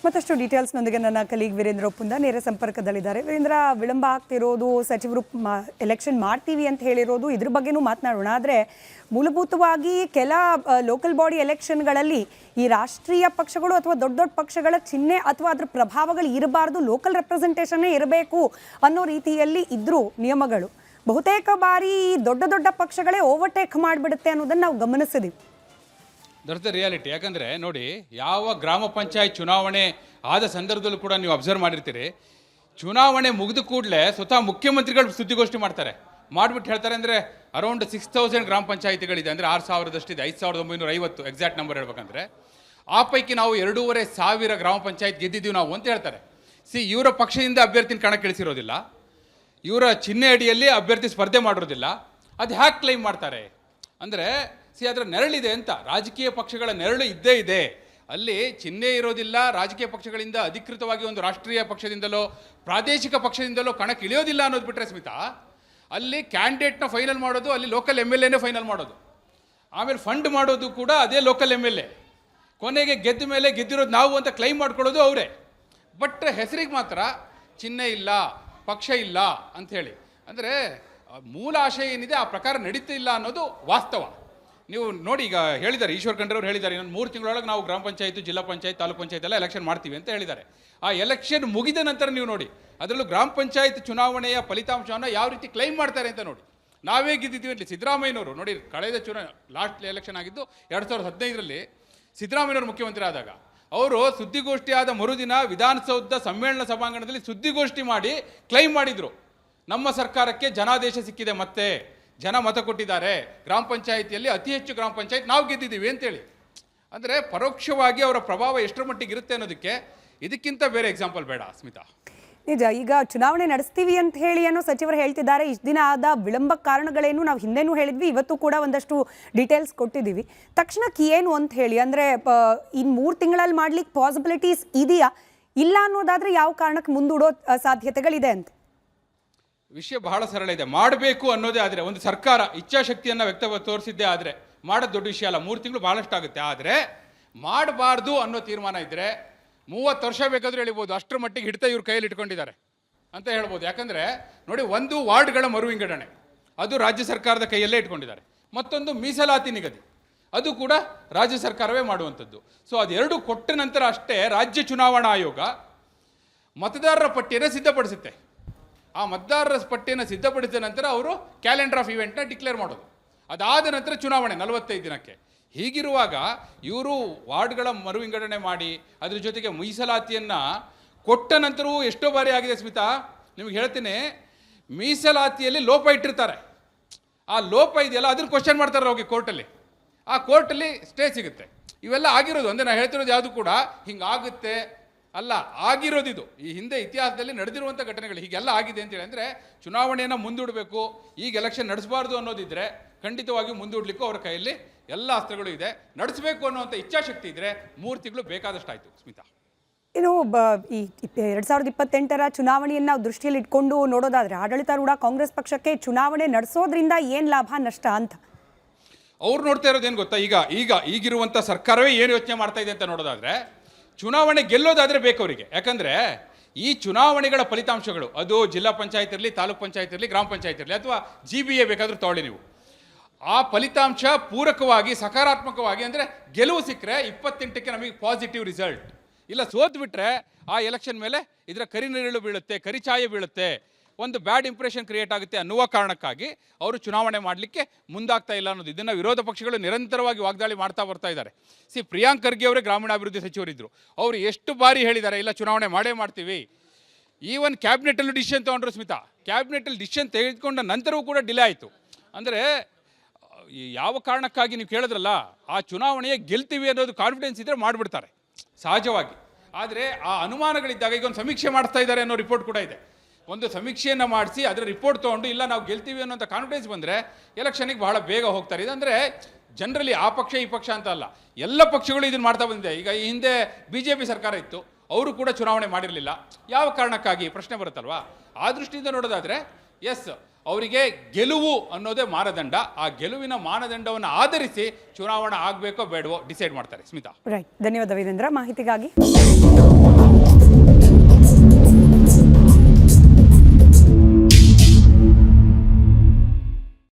ಮತ್ತಷ್ಟು ಡೀಟೇಲ್ಸ್ನೊಂದಿಗೆ ನನ್ನ ಕಲೀಗ್ ವೀರೇಂದ್ರ ಒಪ್ಪುಂದ ನೇರ ಸಂಪರ್ಕದಲ್ಲಿದ್ದಾರೆ. ವೀರೇಂದ್ರ, ವಿಳಂಬ ಆಗ್ತಿರೋದು, ಸಚಿವರು ಎಲೆಕ್ಷನ್ ಮಾಡ್ತೀವಿ ಅಂತ ಹೇಳಿರೋದು, ಇದ್ರ ಬಗ್ಗೆನೂ ಮಾತನಾಡೋಣ. ಆದರೆ ಮೂಲಭೂತವಾಗಿ ಕೆಲ ಲೋಕಲ್ ಬಾಡಿ ಎಲೆಕ್ಷನ್ಗಳಲ್ಲಿ ಈ ರಾಷ್ಟ್ರೀಯ ಪಕ್ಷಗಳು ಅಥವಾ ದೊಡ್ಡ ದೊಡ್ಡ ಪಕ್ಷಗಳ ಚಿಹ್ನೆ ಅಥವಾ ಅದರ ಪ್ರಭಾವಗಳು ಇರಬಾರ್ದು, ಲೋಕಲ್ ರೆಪ್ರೆಸೆಂಟೇಷನ್ನೇ ಇರಬೇಕು ಅನ್ನೋ ರೀತಿಯಲ್ಲಿ ಇದ್ರೂ ನಿಯಮಗಳು ಬಹುತೇಕ ಬಾರಿ ದೊಡ್ಡ ದೊಡ್ಡ ಪಕ್ಷಗಳೇ ಓವರ್ಟೇಕ್ ಮಾಡಿಬಿಡುತ್ತೆ ಅನ್ನೋದನ್ನು ನಾವು ಗಮನಿಸಿದ್ದೀವಿ. That's the reality. ಯಾಕಂದರೆ ನೋಡಿ, ಯಾವ ಗ್ರಾಮ ಪಂಚಾಯತ್ ಚುನಾವಣೆ ಆದ ಸಂದರ್ಭದಲ್ಲೂ ಕೂಡ ನೀವು ಅಬ್ಸರ್ವ್ ಮಾಡಿರ್ತೀರಿ, ಚುನಾವಣೆ ಮುಗಿದ ಕೂಡಲೇ ಸ್ವತಃ ಮುಖ್ಯಮಂತ್ರಿಗಳು ಸುದ್ದಿಗೋಷ್ಠಿ ಮಾಡ್ತಾರೆ. ಮಾಡಿಬಿಟ್ಟು ಹೇಳ್ತಾರೆ ಅಂದರೆ ಅರೌಂಡ್ 6000 ಗ್ರಾಮ ಪಂಚಾಯಿತಿಗಳಿದೆ, ಅಂದರೆ 6000ದಷ್ಟಿದೆ, 5950 ಎಕ್ಸಾಕ್ಟ್ ನಂಬರ್ ಹೇಳ್ಬೇಕಂದ್ರೆ. ಆ ಪೈಕಿ ನಾವು 2500 ಗ್ರಾಮ ಪಂಚಾಯತ್ ಗೆದ್ದಿದ್ದೀವಿ ನಾವು ಅಂತ ಹೇಳ್ತಾರೆ. ಇವರ ಪಕ್ಷದಿಂದ ಅಭ್ಯರ್ಥಿನ ಕಣಕ್ಕೆ ಇಳಿಸಿರೋದಿಲ್ಲ, ಇವರ ಚಿಹ್ನೆ ಅಡಿಯಲ್ಲಿ ಅಭ್ಯರ್ಥಿ ಸ್ಪರ್ಧೆ ಮಾಡಿರೋದಿಲ್ಲ. ಅದು ಹ್ಯಾಕ್ ಕ್ಲೈಮ್ ಮಾಡ್ತಾರೆ ಅಂದರೆ ಅದರ ನೆರಳಿದೆ ಅಂತ. ರಾಜಕೀಯ ಪಕ್ಷಗಳ ನೆರಳು ಇದ್ದೇ ಇದೆ ಅಲ್ಲಿ. ಚಿಹ್ನೆ ಇರೋದಿಲ್ಲ, ರಾಜಕೀಯ ಪಕ್ಷಗಳಿಂದ ಅಧಿಕೃತವಾಗಿ ಒಂದು ರಾಷ್ಟ್ರೀಯ ಪಕ್ಷದಿಂದಲೋ ಪ್ರಾದೇಶಿಕ ಪಕ್ಷದಿಂದಲೋ ಕಣಕ್ಕೆ ಇಳಿಯೋದಿಲ್ಲ ಅನ್ನೋದು ಬಿಟ್ಟರೆ ಸ್ಮಿತಾ, ಅಲ್ಲಿ ಕ್ಯಾಂಡಿಡೇಟ್ನ ಫೈನಲ್ ಮಾಡೋದು ಅಲ್ಲಿ ಲೋಕಲ್ MLAನೇ ಫೈನಲ್ ಮಾಡೋದು, ಆಮೇಲೆ ಫಂಡ್ ಮಾಡೋದು ಕೂಡ ಅದೇ ಲೋಕಲ್ MLA. ಕೊನೆಗೆ ಗೆದ್ದ ಮೇಲೆ ಗೆದ್ದಿರೋದು ನಾವು ಅಂತ ಕ್ಲೈಮ್ ಮಾಡ್ಕೊಳ್ಳೋದು ಅವರೇ. ಬಟ್ ಹೆಸರಿಗೆ ಮಾತ್ರ ಚಿಹ್ನೆ ಇಲ್ಲ, ಪಕ್ಷ ಇಲ್ಲ ಅಂಥೇಳಿ. ಅಂದರೆ ಮೂಲ ಆಶಯ ಏನಿದೆ ಆ ಪ್ರಕಾರ ನಡೀತಿಲ್ಲ ಅನ್ನೋದು ವಾಸ್ತವ. ನೀವು ನೋಡಿ, ಈಗ ಹೇಳಿದ್ದಾರೆ, ಈಶ್ವರ್ ಖಂಡ್ರೆ ಅವರು ಹೇಳಿದ್ದಾರೆ, ಇನ್ನೊಂದು 3 ತಿಂಗಳೊಳಗೆ ನಾವು ಗ್ರಾಮ ಪಂಚಾಯತ್, ಜಿಲ್ಲಾ ಪಂಚಾಯತ್, ತಾಲೂಕು ಪಂಚಾಯತ್ ಎಲ್ಲ ಎಲೆಕ್ಷನ್ ಮಾಡ್ತೀವಿ ಅಂತ ಹೇಳಿದ್ದಾರೆ. ಆ ಎಲೆಕ್ಷನ್ ಮುಗಿದ ನಂತರ ನೀವು ನೋಡಿ, ಅದರಲ್ಲೂ ಗ್ರಾಮ ಪಂಚಾಯತ್ ಚುನಾವಣೆಯ ಫಲಿತಾಂಶವನ್ನು ಯಾವ ರೀತಿ ಕ್ಲೈಮ್ ಮಾಡ್ತಾರೆ ಅಂತ ನೋಡಿ. ನಾವೇ ಗೆದ್ದಿದ್ದೀವಿ ಅಂತ ಸಿದ್ದರಾಮಯ್ಯನವರು ನೋಡಿ, ಕಳೆದ ಲಾಸ್ಟ್ ಎಲೆಕ್ಷನ್ ಆಗಿದ್ದು 2015ರಲ್ಲಿ ಸಿದ್ದರಾಮಯ್ಯನವರು ಮುಖ್ಯಮಂತ್ರಿ ಆದಾಗ ಅವರು ಸುದ್ದಿಗೋಷ್ಠಿ ಆದ ಮರುದಿನ ವಿಧಾನಸೌಧ ಸಮ್ಮೇಳನ ಸಭಾಂಗಣದಲ್ಲಿ ಸುದ್ದಿಗೋಷ್ಠಿ ಮಾಡಿ ಕ್ಲೈಮ್ ಮಾಡಿದರು, ನಮ್ಮ ಸರ್ಕಾರಕ್ಕೆ ಜನಾದೇಶ ಸಿಕ್ಕಿದೆ, ಮತ್ತೆ ಜನ ಮತ ಕೊಟ್ಟಿದ್ದಾರೆ, ಗ್ರಾಮ ಪಂಚಾಯಿತಿಯಲ್ಲಿ ಅತಿ ಹೆಚ್ಚು ಗ್ರಾಮ ಪಂಚಾಯತ್ ನಾವು ಗೆದ್ದಿದ್ದೀವಿ ಅಂತೇಳಿ. ಅಂದರೆ ಪರೋಕ್ಷವಾಗಿ ಅವರ ಪ್ರಭಾವ ಎಷ್ಟರ ಮಟ್ಟಿಗೆ ಇರುತ್ತೆ ಅನ್ನೋದಕ್ಕೆ ಇದಕ್ಕಿಂತ ಬೇರೆ ಎಕ್ಸಾಂಪಲ್ ಬೇಡ ಸ್ಮಿತಾ. ನಿಜ, ಈಗ ಚುನಾವಣೆ ನಡೆಸ್ತೀವಿ ಅಂತ ಹೇಳಿ ಏನೋ ಸಚಿವರು ಹೇಳ್ತಿದ್ದಾರೆ. ಇಷ್ಟು ದಿನ ಆದ ವಿಳಂಬ ಕಾರಣಗಳೇನು ನಾವು ಹಿಂದೆನೂ ಹೇಳಿದ್ವಿ, ಇವತ್ತು ಕೂಡ ಒಂದಷ್ಟು ಡೀಟೇಲ್ಸ್ ಕೊಟ್ಟಿದ್ದೀವಿ. ತಕ್ಷಣಕ್ಕೆ ಏನು ಅಂತ ಹೇಳಿ, ಅಂದರೆ ಇನ್ನು 3 ತಿಂಗಳಲ್ಲಿ ಮಾಡ್ಲಿಕ್ಕೆ ಪಾಸಿಬಿಲಿಟೀಸ್ ಇದೆಯಾ, ಇಲ್ಲ ಅನ್ನೋದಾದರೆ ಯಾವ ಕಾರಣಕ್ಕೆ ಮುಂದೂಡೋ ಸಾಧ್ಯತೆಗಳಿದೆ ಅಂತ? ವಿಷಯ ಬಹಳ ಸರಳ ಇದೆ. ಮಾಡಬೇಕು ಅನ್ನೋದೇ ಆದರೆ, ಒಂದು ಸರ್ಕಾರ ಇಚ್ಛಾಶಕ್ತಿಯನ್ನು ತೋರಿಸಿದ್ದೇ ಆದರೆ ಮಾಡೋದು ದೊಡ್ಡ ವಿಷಯ ಅಲ್ಲ. 3 ತಿಂಗಳು ಭಾಳಷ್ಟು ಆಗುತ್ತೆ. ಆದರೆ ಮಾಡಬಾರ್ದು ಅನ್ನೋ ತೀರ್ಮಾನ ಇದ್ದರೆ 30 ವರ್ಷ ಬೇಕಾದರೂ ಹೇಳ್ಬೋದು, ಅಷ್ಟರ ಮಟ್ಟಿಗೆ ಹಿಡಿತ ಇವ್ರ ಕೈಯಲ್ಲಿ ಇಟ್ಕೊಂಡಿದ್ದಾರೆ ಅಂತ ಹೇಳ್ಬೋದು. ಯಾಕಂದರೆ ನೋಡಿ, ಒಂದು ವಾರ್ಡ್ಗಳ ಮರು ವಿಂಗಡಣೆ ಅದು ರಾಜ್ಯ ಸರ್ಕಾರದ ಕೈಯಲ್ಲೇ ಇಟ್ಕೊಂಡಿದ್ದಾರೆ, ಮತ್ತೊಂದು ಮೀಸಲಾತಿ ನಿಗದಿ ಅದು ಕೂಡ ರಾಜ್ಯ ಸರ್ಕಾರವೇ ಮಾಡುವಂಥದ್ದು. ಸೊ ಅದೆರಡು ಕೊಟ್ಟ ನಂತರ ಅಷ್ಟೇ ರಾಜ್ಯ ಚುನಾವಣಾ ಆಯೋಗ ಮತದಾರರ ಪಟ್ಟಿಯನ್ನು ಸಿದ್ಧಪಡಿಸುತ್ತೆ. ಆ ಮತದಾರರ ಪಟ್ಟಿಯನ್ನು ಸಿದ್ಧಪಡಿಸಿದ ನಂತರ ಅವರು ಕ್ಯಾಲೆಂಡರ್ ಆಫ್ ಇವೆಂಟ್ನ ಡಿಕ್ಲೇರ್ ಮಾಡೋದು. ಅದಾದ ನಂತರ ಚುನಾವಣೆ 45 ದಿನಕ್ಕೆ. ಹೀಗಿರುವಾಗ ಇವರು ವಾರ್ಡ್ಗಳ ಮರು ವಿಂಗಡಣೆ ಮಾಡಿ ಅದ್ರ ಜೊತೆಗೆ ಮೀಸಲಾತಿಯನ್ನು ಕೊಟ್ಟ ನಂತರವೂ ಎಷ್ಟೋ ಬಾರಿ ಆಗಿದೆ ಸ್ಮಿತಾ. ನಿಮ್ಗೆ ಹೇಳ್ತೀನಿ, ಮೀಸಲಾತಿಯಲ್ಲಿ ಲೋಪ ಇಟ್ಟಿರ್ತಾರೆ, ಆ ಲೋಪ ಇದೆಯಲ್ಲ ಅದನ್ನು ಕ್ವಶನ್ ಮಾಡ್ತಾರೆ ಹೋಗಿ ಕೋರ್ಟಲ್ಲಿ, ಆ ಕೋರ್ಟಲ್ಲಿ ಸ್ಟೇ ಸಿಗುತ್ತೆ. ಇವೆಲ್ಲ ಆಗಿರೋದು, ಅಂದರೆ ನಾನು ಹೇಳ್ತಿರೋದು ಯಾವುದು ಕೂಡ ಹಿಂಗಾಗುತ್ತೆ ಅಲ್ಲ, ಆಗಿರೋದಿದು. ಈ ಹಿಂದೆ ಇತಿಹಾಸದಲ್ಲಿ ನಡೆದಿರುವಂಥ ಘಟನೆಗಳು ಹೀಗೆಲ್ಲ ಆಗಿದೆ ಅಂತೇಳಿ. ಅಂದರೆ ಚುನಾವಣೆಯನ್ನು ಮುಂದೂಡಬೇಕು, ಈಗ ಎಲೆಕ್ಷನ್ ನಡೆಸಬಾರ್ದು ಅನ್ನೋದಿದ್ದರೆ ಖಂಡಿತವಾಗಿ ಮುಂದೂಡಲಿಕ್ಕೂ ಅವರ ಕೈಯಲ್ಲಿ ಎಲ್ಲ ಅಸ್ತ್ರಗಳು ಇದೆ. ನಡೆಸಬೇಕು ಅನ್ನೋಂಥ ಇಚ್ಛಾಶಕ್ತಿ ಇದ್ದರೆ 3 ತಿಂಗಳು ಬೇಕಾದಷ್ಟಾಯಿತು ಸ್ಮಿತಾ. ಇನ್ನು ಈ 2028ರ ಚುನಾವಣೆಯನ್ನು ನಾವು ದೃಷ್ಟಿಯಲ್ಲಿ ಇಟ್ಕೊಂಡು ನೋಡೋದಾದರೆ, ಆಡಳಿತಾರೂಢ ಕಾಂಗ್ರೆಸ್ ಪಕ್ಷಕ್ಕೆ ಚುನಾವಣೆ ನಡೆಸೋದ್ರಿಂದ ಏನು ಲಾಭ ನಷ್ಟ ಅಂತ ಅವ್ರು ನೋಡ್ತಾ ಇರೋದೇನು ಗೊತ್ತಾ, ಈಗಿರುವಂಥ ಸರ್ಕಾರವೇ ಏನು ಯೋಚನೆ ಮಾಡ್ತಾ ಇದೆ ಅಂತ ನೋಡೋದಾದರೆ, ಚುನಾವಣೆ ಗೆಲ್ಲೋದಾದರೆ ಬೇಕು ಅವರಿಗೆ. ಯಾಕಂದರೆ ಈ ಚುನಾವಣೆಗಳ ಫಲಿತಾಂಶಗಳು, ಅದು ಜಿಲ್ಲಾ ಪಂಚಾಯತ್ ಇರಲಿ, ತಾಲೂಕು ಪಂಚಾಯತ್ ಇರಲಿ, ಗ್ರಾಮ ಪಂಚಾಯತ್ ಇರಲಿ, ಅಥವಾ GBA ಬೇಕಾದರೂ ತಗೊಳ್ಳಿ ನೀವು, ಆ ಫಲಿತಾಂಶ ಪೂರಕವಾಗಿ ಸಕಾರಾತ್ಮಕವಾಗಿ, ಅಂದರೆ ಗೆಲುವು ಸಿಕ್ಕರೆ 28ಕ್ಕೆ ನಮಗೆ ಪಾಸಿಟಿವ್ ರಿಸಲ್ಟ್, ಇಲ್ಲ ಸೋತು ಬಿಟ್ಟರೆ ಆ ಎಲೆಕ್ಷನ್ ಮೇಲೆ ಇದರ ಕರಿನೆರಳು ಬೀಳುತ್ತೆ, ಕರಿಛಾಯೆ ಬೀಳುತ್ತೆ, ಒಂದು ಬ್ಯಾಡ್ ಇಂಪ್ರೆಷನ್ ಕ್ರಿಯೇಟ್ ಆಗುತ್ತೆ ಅನ್ನುವ ಕಾರಣಕ್ಕಾಗಿ ಅವರು ಚುನಾವಣೆ ಮಾಡಲಿಕ್ಕೆ ಮುಂದಾಗ್ತಾ ಇಲ್ಲ ಅನ್ನೋದು. ಇದನ್ನು ವಿರೋಧ ಪಕ್ಷಗಳು ನಿರಂತರವಾಗಿ ವಾಗ್ದಾಳಿ ಮಾಡ್ತಾ ಬರ್ತಾ ಇದ್ದಾರೆ. ಪ್ರಿಯಾಂಕ್ ಖರ್ಗೆ ಅವರೇ ಗ್ರಾಮೀಣಾಭಿವೃದ್ಧಿ ಸಚಿವರಿದ್ದರು, ಅವರು ಎಷ್ಟು ಬಾರಿ ಹೇಳಿದ್ದಾರೆ ಇಲ್ಲ ಚುನಾವಣೆ ಮಾಡೇ ಮಾಡ್ತೀವಿ. ಈವನ್ ಕ್ಯಾಬಿನೆಟಲ್ಲೂ ಡಿಸಿಷನ್ ತೊಗೊಂಡ್ರು ಸ್ಮಿತಾ. ಕ್ಯಾಬಿನೆಟಲ್ಲಿ ಡಿಸಿಷನ್ ತೆಗೆದುಕೊಂಡ ನಂತರವೂ ಕೂಡ ಡಿಲೇ ಆಯಿತು. ಅಂದರೆ ಯಾವ ಕಾರಣಕ್ಕಾಗಿ ನೀವು ಕೇಳಿದ್ರಲ್ಲ, ಆ ಚುನಾವಣೆಯ ಗೆಲ್ತೀವಿ ಅನ್ನೋದು ಕಾನ್ಫಿಡೆನ್ಸ್ ಇದ್ದರೆ ಮಾಡಿಬಿಡ್ತಾರೆ ಸಹಜವಾಗಿ. ಆದರೆ ಆ ಅನುಮಾನಗಳಿದ್ದಾಗ ಈಗ ಒಂದು ಸಮೀಕ್ಷೆ ಮಾಡ್ತಾ ಇದ್ದಾರೆ ಅನ್ನೋ ರಿಪೋರ್ಟ್ ಕೂಡ ಇದೆ. ಒಂದು ಸಮೀಕ್ಷೆಯನ್ನು ಮಾಡಿಸಿ ಅದರ ರಿಪೋರ್ಟ್ ತೊಗೊಂಡು ಇಲ್ಲ ನಾವು ಗೆಲ್ತೀವಿ ಅನ್ನೋಂಥ ಕಾನ್ಫಿಡೆನ್ಸ್ ಬಂದರೆ ಎಲೆಕ್ಷನ್ಗೆ ಬಹಳ ಬೇಗ ಹೋಗ್ತಾರೆ. ಇದಂದರೆ ಜನರಲಿ ಆ ಪಕ್ಷ ಈ ಪಕ್ಷ ಅಂತ ಅಲ್ಲ, ಎಲ್ಲ ಪಕ್ಷಗಳು ಇದನ್ನು ಮಾಡ್ತಾ ಬಂದಿದೆ. ಈಗ ಈ ಹಿಂದೆ BJP ಸರ್ಕಾರ ಇತ್ತು, ಅವರು ಕೂಡ ಚುನಾವಣೆ ಮಾಡಿರಲಿಲ್ಲ. ಯಾವ ಕಾರಣಕ್ಕಾಗಿ ಪ್ರಶ್ನೆ ಬರುತ್ತಲ್ವಾ. ಆ ದೃಷ್ಟಿಯಿಂದ ನೋಡೋದಾದರೆ ಎಸ್, ಅವರಿಗೆ ಗೆಲುವು ಅನ್ನೋದೇ ಮಾನದಂಡ. ಆ ಗೆಲುವಿನ ಮಾನದಂಡವನ್ನು ಆಧರಿಸಿ ಚುನಾವಣೆ ಆಗಬೇಕೋ ಬೇಡವೋ ಡಿಸೈಡ್ ಮಾಡ್ತಾರೆ ಸ್ಮಿತಾ. ರೈಟ್, ಧನ್ಯವಾದ ವೀರೇಂದ್ರ ಮಾಹಿತಿಗಾಗಿ.